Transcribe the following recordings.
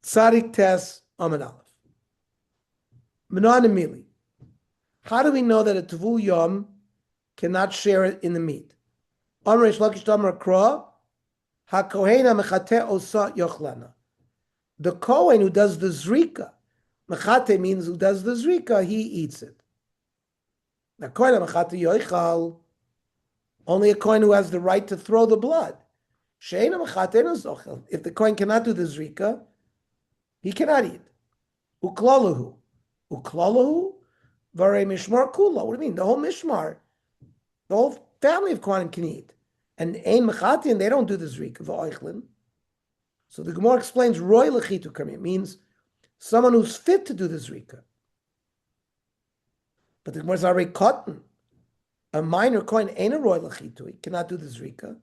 Tzadik Tes Amid Aleph. Menon Mili. How do we know that a Tavul Yom cannot share it in the meat? Amr Reish Lakish Damar Kra, HaKohena Mechate Osa Yochlana. The Kohen who does the Zrika, Mechate means who does the Zrika, he eats it. Now, Kohen Mechate Yoichal, only a Kohen who has the right to throw the blood. Sheina Mechate no Zochel. If the Kohen cannot do the Zrika, he cannot eat. Uklalahu. Uklalahu? Vare Mishmar Kula. What do you mean? The whole Mishmar, the whole family of Kohanim can eat. And Ein Mechatin, they don't do the Zrika, V'oichlin. So the Gemara explains, Roy Lechitu Kamim means someone who's fit to do the Zrika. But the Gemara is already cotton. A minor Kohen ain't a Roy Lechitu. He cannot do the Zrika.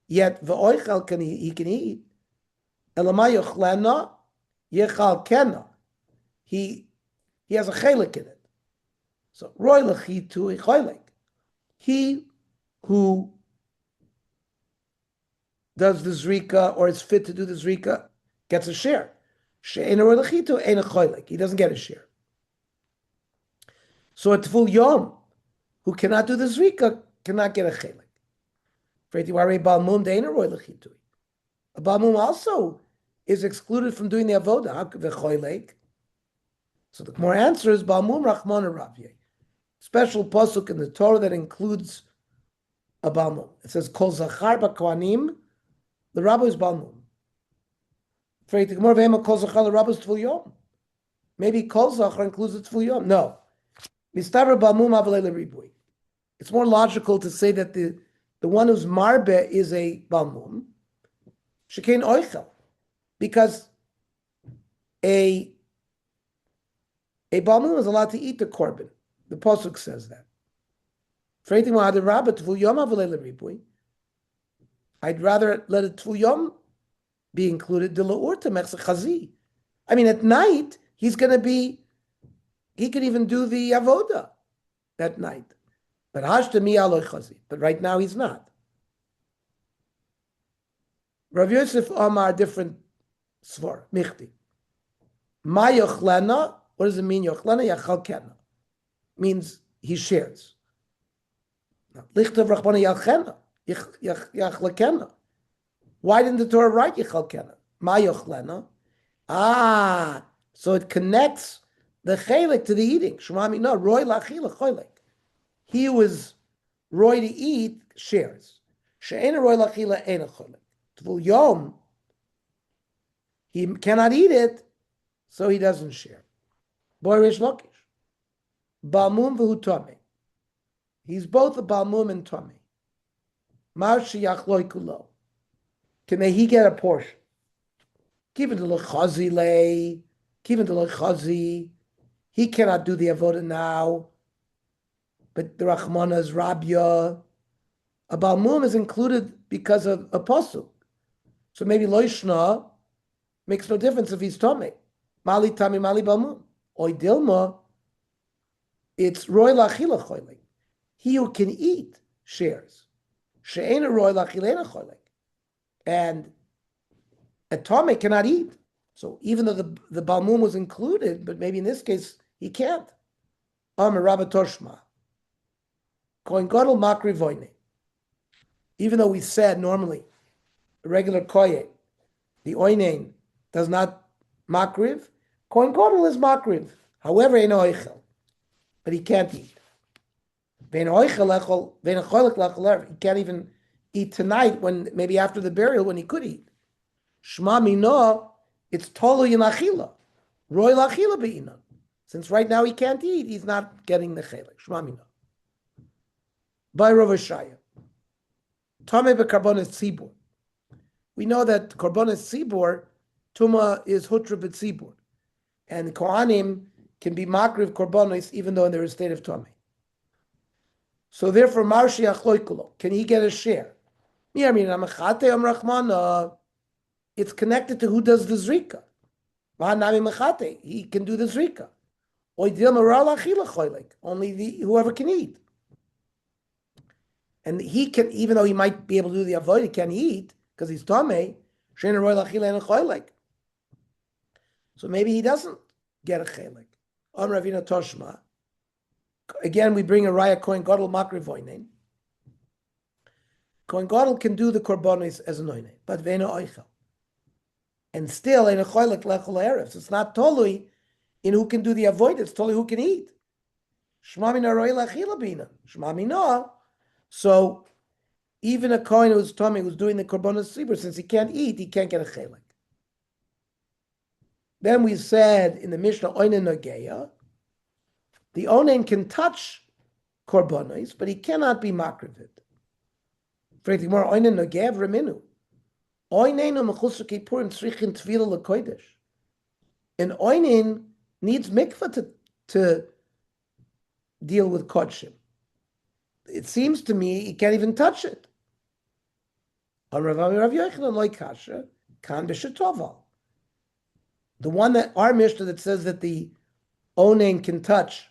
Yet V'oichel he can eat. Elamay Yochlena Yechal Kena. He has a chelik in it. So Roy Lechitu Chelik. He who does the Zrika or is fit to do the Zrika gets a share. She'ein a Roy Lechitu ain't a Chelik. He doesn't get a share. So a Tful Yom who cannot do the Zrika cannot get a chelik. A Balmum also is excluded from doing the avoda. So the more answer is Balmum Rachmana Ravye. Special pasuk in the Torah that includes a Balmum. It says Kol Zachar B'Kohanim. The Rabbi is Balmum. Maybe Kol Zachar includes the Tful Yom. No. Mistaver Balmum Avalei Ribui. It's more logical to say that the one who's marbe is a balmum, shekein oichel, because a balmum is allowed to eat the korban. The pasuk says that. I'd rather let a tful yom be included. I mean, at night he could even do the avoda at night. But hashtami aloy chazi. But right now he's not. Rav Yosef Omar different svar. Michti. Ma yochlena. What does it mean? Yochlena yachal kena. Means he shares. Lichtav rachbana yachena. Yachlekena. Why didn't the Torah write yachal kena? Ma yochlena. So it connects the chelik to the eating. Shemami no roy lachila cholik. He who is roy to eat shares. She'ena roy lachila ena cholik. Tvul yom, he cannot eat it, so he doesn't share. Boy Rish Lakish. Balmum v'hu tomei. He's both a balmum and tomei. Mar sheyachloi kulo. Can he get a portion? Given to l'chazi lei, given to l'chazi, he cannot do the avodah now. But the Rachmana is Rabia. A balmum is included because of a pasuk. So maybe loishna makes no difference if he's tomei. Mali tami mali balmum. Oy dilma, it's roy lachila choylik. He who can eat shares. She'ena roy lachilena choylik. And a tomei cannot eat. So even though the balmum was included, but maybe in this case he can't. Amar Rabba Toshma. Kohen Gadol makri voine. Even though we said normally, a regular kohen, the oinein does not makriv, Kohen Gadol is makriv. However, ein oichel, but he can't eat. He can't even eat tonight when maybe after the burial when he could eat. Shma mino, it's tolu yinachila, roy lachila beina. Since right now he can't eat, he's not getting the chelik. Shma mino. By Rav Shaya. Tameh bekarbonis tzibur. We know that karbonis tzibur, tuma is hutra b'tzibur. And Kohanim can be makriv karbonis even though they're in a state of tameh. So therefore, marshi achloikulo, can he get a share? It's connected to who does the zrika. He can do the zrika. Only whoever can eat. And he can, even though he might be able to do the avodah, he can't eat because he's tamei. So maybe he doesn't get a chelik. Ravina Toshma. Again, we bring a raya Kohen Gadol Makri Voinen. Kohen Gadol can do the korbanos as a noine, but vena oichel. And still, in a choylek lechol erev. It's not totally in who can do the avoid, it's totally who can eat. Shmamina roi lachila bina. Shmamina. So, even a Kohen who's tummy, who's doing the korbanos sibur, since he can't eat, he can't get a chelik. Then we said in the Mishnah, Oinen Nogeya, the Onen can touch korbanos, but he cannot be makrivid. Frankly, more Oinen Nogeya Reminu. Oinen Mechusu Kippurim Tzrichin Tvila LeKodesh. And Oinen needs mikvah to deal with kodshim. It seems to me he can't even touch it. On Rav Yochanan Loi Kasha, Kan B'Shetoval. The one that our Mishnah that says that the Onen can touch,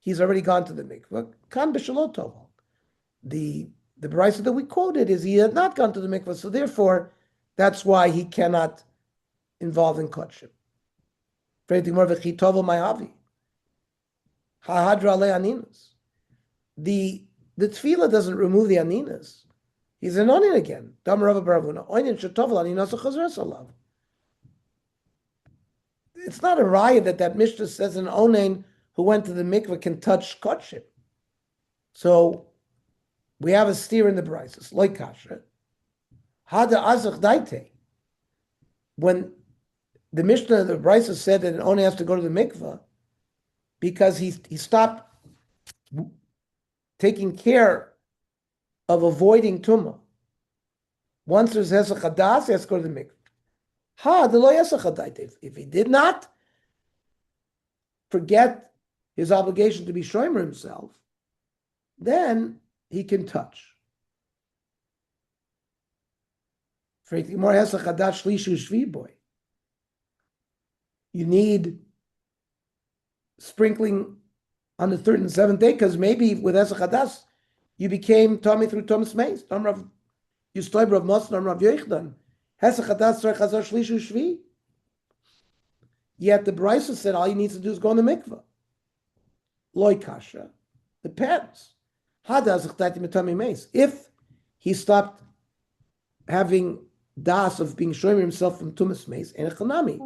he's already gone to the mikvah. Kan b'shalot toval. The brisa that we quoted is he had not gone to the mikvah, so therefore that's why he cannot involve in kodshim. The tefillah doesn't remove the aninas. He's an onin again. It's not a raya that Mishnah says an onen who went to the mikveh can touch kodshim. So we have a steer in the brises, like kasha. Hada azach daite. When the Mishnah, the brises said that an onen has to go to the mikveh because he stopped taking care of avoiding tumah. Once there's hesach hadas, he has to go to the mikveh. If he did not forget his obligation to be shomer himself, then he can touch. You need sprinkling on the third and seventh day, because maybe with Esach Hadas, you became Tommy through Thomas Mace. You stoy Rav Moshe, Rav Yochanan. Yet the Brisa said all he needs to do is go in the mikveh. Loi kasha. Depends. If he stopped having das of being showing himself from Tumas Mace and a Chanami,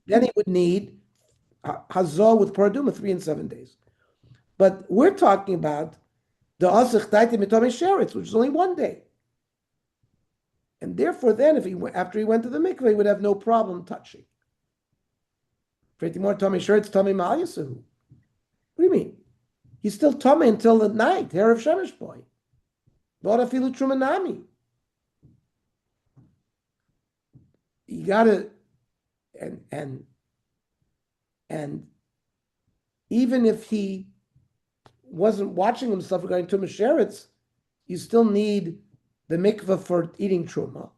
then he would need Hazor with Paraduma 3 and 7 days. But we're talking about the Asach Taiti Mitami Sheretz, which is only 1 day. And therefore, then, after he went to the mikveh, he would have no problem touching. More Tommy shirts, Tommy Ma'ayasahu. What do you mean? He's still Tommy until the night. Hair of Shemesh boy. Borafilu Trumanami. You gotta, and even if he wasn't watching himself regarding Tumas Sheretz, you still need the mikveh for eating truma.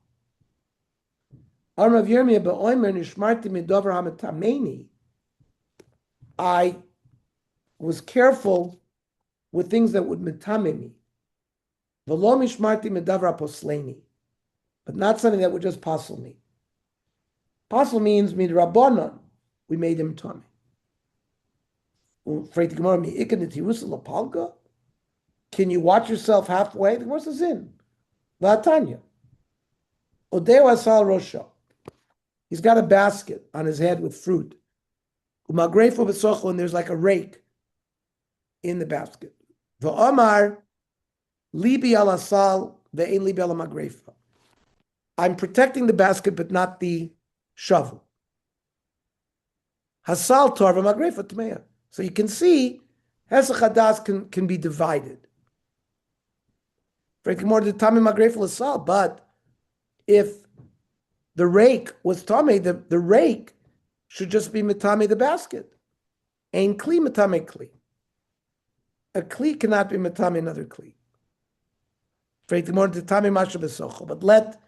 I was careful with things that would metame me. But not something that would just passel me. Passel means midrabanan. We made him tummy. Can you watch yourself halfway? The Gemara says in. Latanya. Odeo asal rosha. He's got a basket on his head with fruit. Umagrefu b'socho, and there's like a rake in the basket. V'omar libi al asal ve'en libi al magrefa. I'm protecting the basket, but not the shovel. Hasal tor v'magrefa tmeya. So you can see, hesach hadas can be divided. Frankly, more the Tami Magrefel is sal, but if the rake was Tami, the rake should just be Matami the basket. Ain Kli Matame Kli. A Kli cannot be Matami another Kli. Frankly, more the Tami Masha Besocho, but let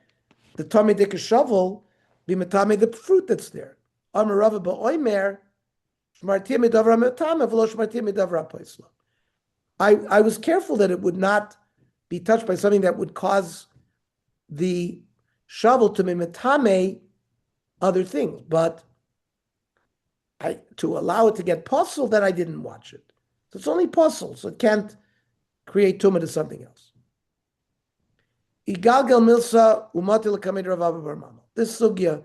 the Tami Dika shovel be Matami the fruit that's there. Amarava Ba'oimer, Shmartia Midavra Matame, Velo Shmartia Midavra Poisla. I was careful that it would not be touched by something that would cause the shovel to be metame other things. But to allow it to get puzzle, that I didn't watch it. So it's only puzzle, so it can't create tumah to something else. Igalgal milsa umatil kamed Rav Abba bar Mama. This sugya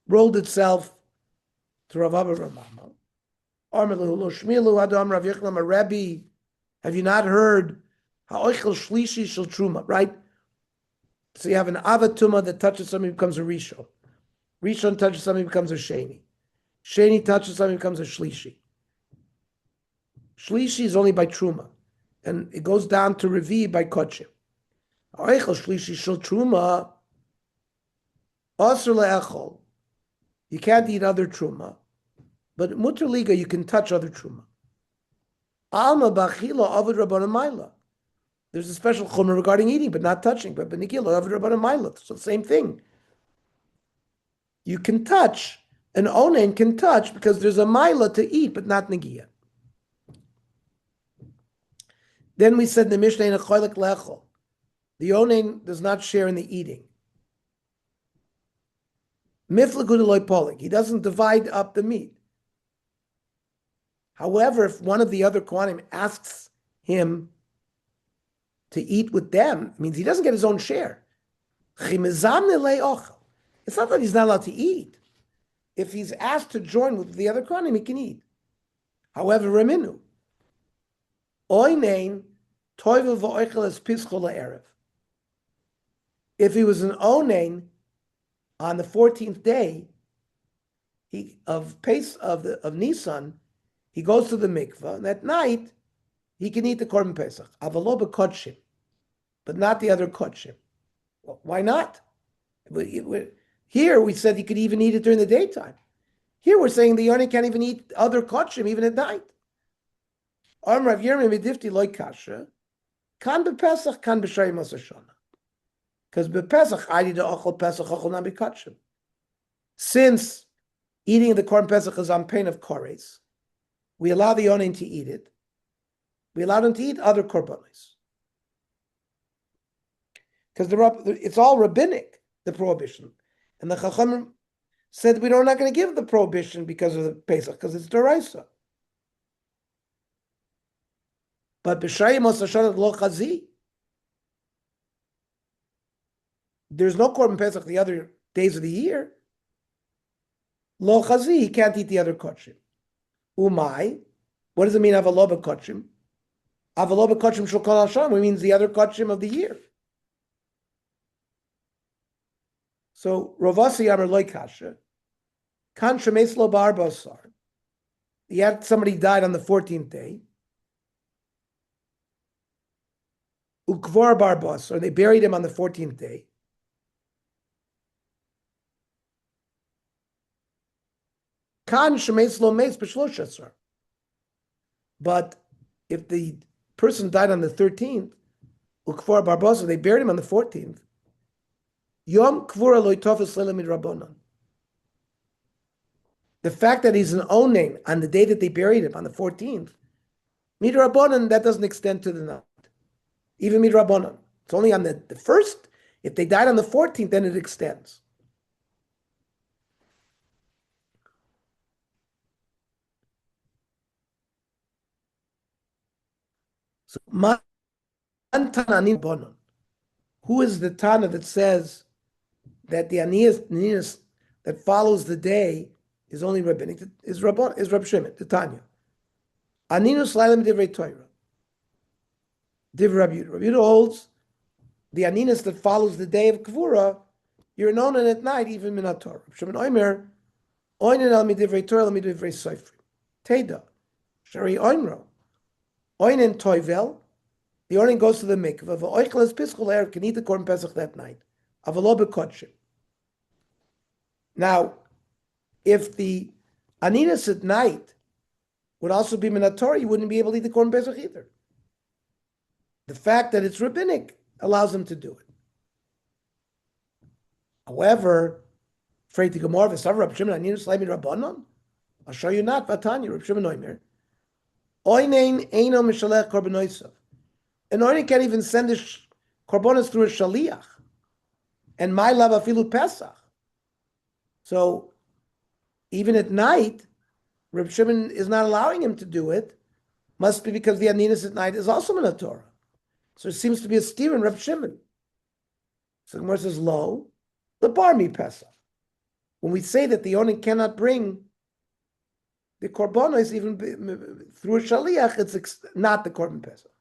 rolled itself to Rav Abba bar Mama. Armelu lo shmilu adam Rav Yechlam a Rebbe. Have you not heard ha'oichel shlishi shel truma? Right. So you have an avatuma that touches something, becomes a rishon. Rishon touches something, becomes a sheni. Sheni touches something, becomes a shlishi. Shlishi is only by truma, and it goes down to revi by kodshim. Ha'oichel shlishi shel truma asur le'echol. You can't eat other truma, but mutter liga you can touch other truma. Alma bachila avad rabbanan maila. There's a special chumrah regarding eating, but not touching. But benikila avad rabbanan maila. So same thing. You can touch, an onen can touch because there's a maila to eat, but not negiya. Then we said the Mishnah in a choylek lechol. The onen does not share in the eating. Miflagud loy polik. He doesn't divide up the meat. However, if one of the other Kohanim asks him to eat with them, it means he doesn't get his own share. It's not that he's not allowed to eat. If he's asked to join with the other Kohanim, he can eat. However, Reminu, oinein toivel v'oichel es pischol la'erev. If he was an onein on the 14th day of Nisan, he goes to the mikveh, and at night he can eat the korban pesach. Avalo b'kodshim, but not the other kodshim. Well, why not? Here we said he could even eat it during the daytime. Here we're saying the yoni can't even eat other kodshim even at night. Am Rav Yirmiyah midifti loy kasha, kan b'pesach, kan b'shayim asashana. Because b'pesach I need to ochel pesach ochel not b'kodshim. Since eating the korban pesach is on pain of kores, we allow the yonin to eat it. We allow them to eat other korbanos. Because it's all rabbinic, the prohibition. And the Chacham said we're not going to give the prohibition because of the Pesach, because it's Doraisa. But B'shayim Osashonat Lo Chazi, there's no korban Pesach the other days of the year. Lo Chazi, he can't eat the other kodshim. Umay, what does it mean, avalo b'kodshim? Avalo b'kodshim shel kol hasham, which means the other kodshim of the year. So, Ravasi Amar loy kasha, kan shemes lo bar basar. He had somebody died on the 14th day. Ukvar bar basar, they buried him on the 14th day. Kan shemes lo mes b'shloshasar. But if the person died on the 13th, ukvar bar basar, they buried him on the 14th. Yom kvura lo yitofes leila midrabanan. The fact that he's an onen on the day that they buried him, on the 14th, midrabanan, that doesn't extend to the night. Even midrabanan. It's only on the first. If they died on the 14th, then it extends. So, who is the Tana that says that the Aninus that follows the day is only rabbinic? Is Rab Shimon, the Tanya. Aninus Lailam Divrei Torah. Divrei Rabbi Yehuda. Rabbi Yehuda holds the Aninus that follows the day of Kvura, you're known at night, even Minat Torah. Shimon Omer, Oinen al Midivrei Torah, al Midivrei Seifri. Teda, Shari Oimro. Oinen Toivel, the Oinen goes to the mikveh. V'oichel es piskol erev, can eat the korban pesach that night. Avalo b'kodshim. Now, if the Aninus at night would also be Minat Torah, you wouldn't be able to eat the korban pesach either. The fact that it's rabbinic allows him to do it. However, afraid to Gemara, v'sav Rab Shimon Aninus leimi rabbanon. I'll show you not. Vatanya Rab Shimon Oimer. Oinein eino mishalech korban. An oinen can't even send his korbanos through a shaliach. And my love afilu pesach. So even at night, Reb Shimon is not allowing him to do it, must be because the Aninus at night is also in a Torah. So it seems to be a steer in Reb Shimon. So the Gemara says, lo, the Barmi Pesach. When we say that the Onin cannot bring the Korbanos even through a Shaliach, it's not the Korban Pesach.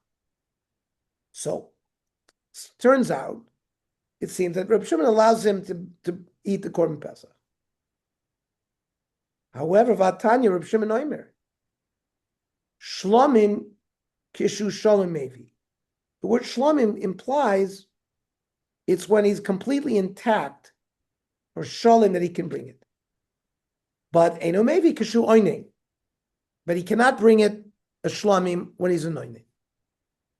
So turns out, it seems that Reb Shimon allows him to eat the Korban Pesach. However, Vatanya, Reb Shimon Oimer, Shlomim Kishu Shalom Mevi. The word Shlomim implies it's when he's completely intact or Shalom that he can bring it. But Eino Mevi Kishu Oining. But he cannot bring it a Shlomim when he's an Oining.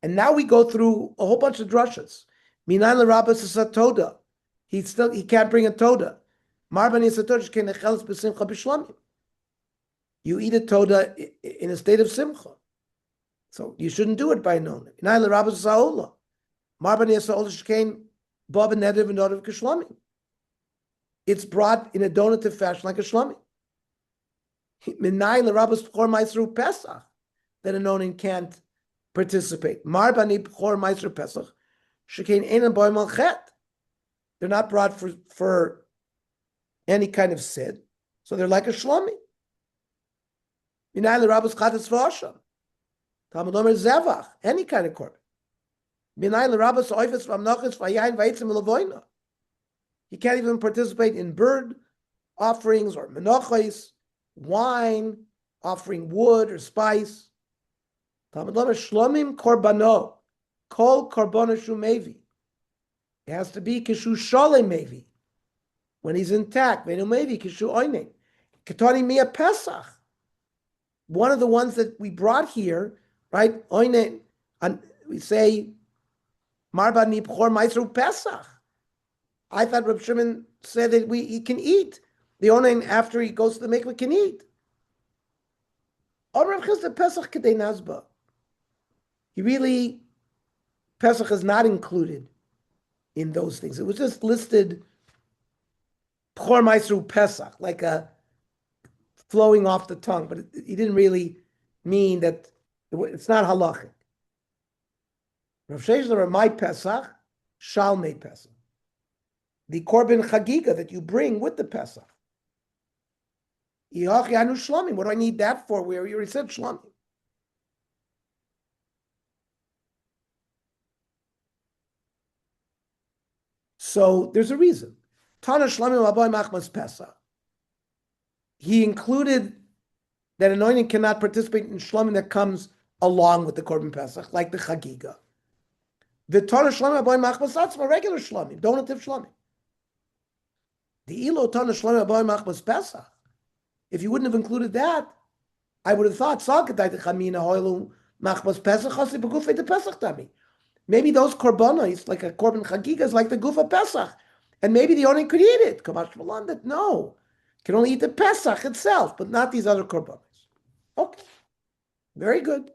And now we go through a whole bunch of drushes. Minayin l'Rabbas is a Toda. He can't bring a Toda. Marban is a Toda shkein echeles b'simcha b'Shlomim. You eat a Toda in a state of Simcha. So you shouldn't do it by known. Minayin l'Rabbas is a Ola. Marban is a Ola shkein ba b'neder v'nodav k'Shlomim. It's brought in a donative fashion like a Shlomim. Minayin l'Rabbas b'chor ma'isru Pesach. That a nonin can't participate. Marbani b'chor ma'isru Pesach. Shekain einan boy malchet. They're not brought for any kind of sid, so they're like a shlomi. Minay l'Rabbos chatas v'asham. Talmud Omer zevach, any kind of korban. Minay l'Rabbos oifes v'amnoches v'yayin v'yitzim v'levoina. He can't even participate in bird offerings or menoches, wine, offering wood or spice. Talmud Omer shlomim korbano. Kol korban shumevi. It has to be kishu shalem mevi. When he's intact, venu mevi kishu oining. Ketani mia pesach. One of the ones that we brought here, right? Oining, we say marba nibchor ma'isru pesach. I thought Reb Shimon said that he can eat. The oining after he goes to the mikveh can eat. Or Reb Chisda pesach kedei nazba. He really. Pesach is not included in those things. It was just listed B'chor Ma'isru Pesach, like a flowing off the tongue, but he didn't really mean that it's not halachic. Rav Sheshler, my Pesach, Shalmei Pesach. The Korban Chagiga that you bring with the Pesach. What do I need that for? We already said Shlomim. So there's a reason. Tana Shlamim Aboy Machmas Pesach. He included that anointing cannot participate in Shlamim that comes along with the Korban Pesach, like the Chagiga. The Tana Shlamim Aboy Machmas Atzma, regular Shlamim, donative Shlamim. The Ilo Tana Shlamim Aboy Machmas Pesach. If you wouldn't have included that, I would have thought Salkatay Chamina Hoilu Machmas Pesach Chasi Begufei the Pesach Tami. Maybe those korbanos, like a korban chagiga, is like the gufa Pesach, and maybe the owner could eat it. Kamash Malan, that no, can only eat the Pesach itself, but not these other korbanos. Okay, very good.